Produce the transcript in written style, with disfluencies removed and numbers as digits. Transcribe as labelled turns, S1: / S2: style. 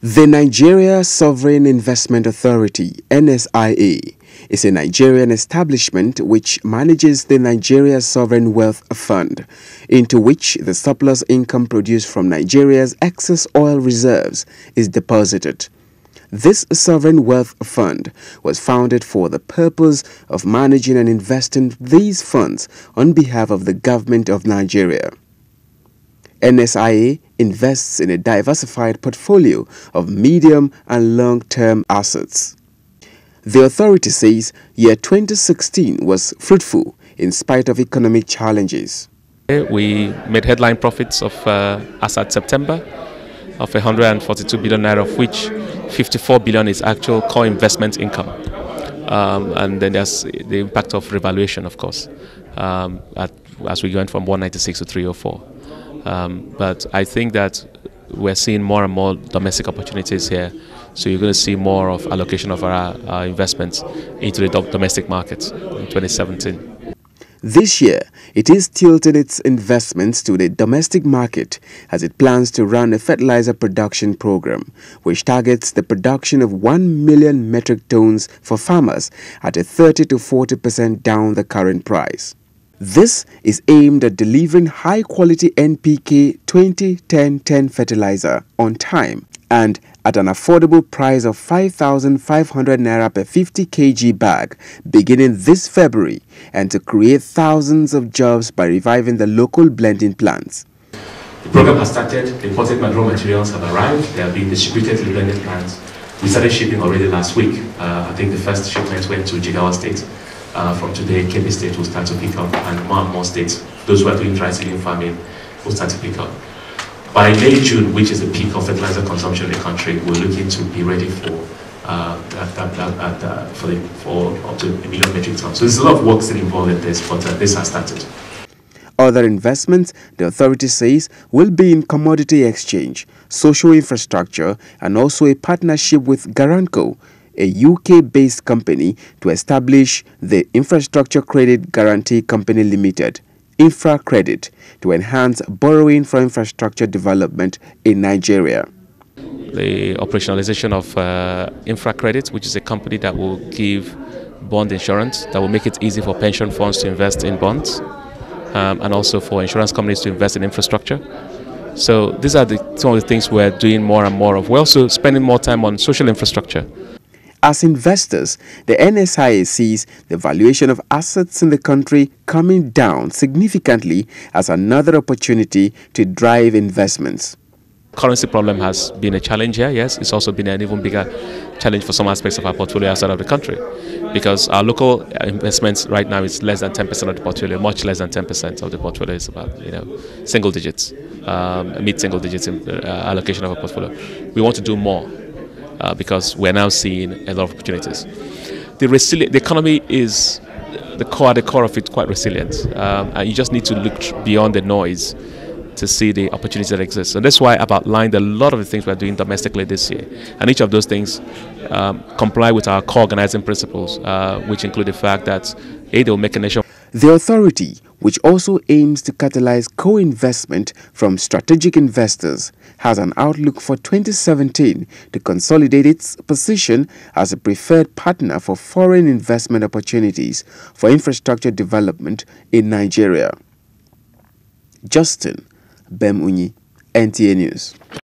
S1: The Nigeria Sovereign Investment Authority (NSIA) is a Nigerian establishment which manages the Nigeria Sovereign Wealth Fund, into which the surplus income produced from Nigeria's excess oil reserves is deposited. This sovereign wealth fund was founded for the purpose of managing and investing these funds on behalf of the government of Nigeria. NSIA invests in a diversified portfolio of medium and long-term assets. The authority says year 2016 was fruitful in spite of economic challenges.
S2: We made headline profits of as at September of 142 billion naira, of which 54 billion is actual core investment income. And then there's the impact of revaluation, of course, as we went from 196 to 304. But I think that we're seeing more and more domestic opportunities here. So you're going to see more of allocation of our investments into the domestic markets in 2017.
S1: This year, it is tilting its investments to the domestic market as it plans to run a fertilizer production program, which targets the production of 1 million metric tons for farmers at a 30 to 40% down the current price. This is aimed at delivering high-quality NPK 20-10-10 fertilizer on time and at an affordable price of 5,500 naira per 50 kg bag beginning this February, and to create thousands of jobs by reviving the local blending plants.
S3: The program has started. The imported raw materials have arrived. They are being distributed to the blending plants. We started shipping already last week. I think the first shipment went to Jigawa State. From today, Kebbi State will start to pick up, and more states, those who are doing dry seeding farming, will start to pick up. By May, June, which is the peak of fertilizer consumption in the country, we're looking to be ready for up to 1 million metric tons. So there's a lot of work still involved in this, but this has started.
S1: Other investments, the authority says, will be in commodity exchange, social infrastructure, and also a partnership with Garanco, a UK-based company, to establish the Infrastructure Credit Guarantee Company Limited, Infra Credit, to enhance borrowing for infrastructure development in Nigeria.
S2: The operationalization of Infra Credit, which is a company that will give bond insurance, that will make it easy for pension funds to invest in bonds, and also for insurance companies to invest in infrastructure. So these are some of the things we're doing more and more of. We're also spending more time on social infrastructure.
S1: As investors, the NSIA sees the valuation of assets in the country coming down significantly as another opportunity to drive investments.
S2: Currency problem has been a challenge here, yes. It's also been an even bigger challenge for some aspects of our portfolio outside of the country, because our local investments right now is less than 10% of the portfolio, much less than 10% of the portfolio is about, single digits, mid-single digits in allocation of our portfolio. We want to do more. Because we're now seeing a lot of opportunities. The economy is at the core of it, quite resilient, and you just need to look beyond the noise to see the opportunities that exist. And that's why I've outlined a lot of the things we're doing domestically this year, and each of those things comply with our core organizing principles, which include the fact that they will make a nation.
S1: The authority, which also aims to catalyze co-investment from strategic investors, has an outlook for 2017 to consolidate its position as a preferred partner for foreign investment opportunities for infrastructure development in Nigeria. Justin Bemunyi, NTA News.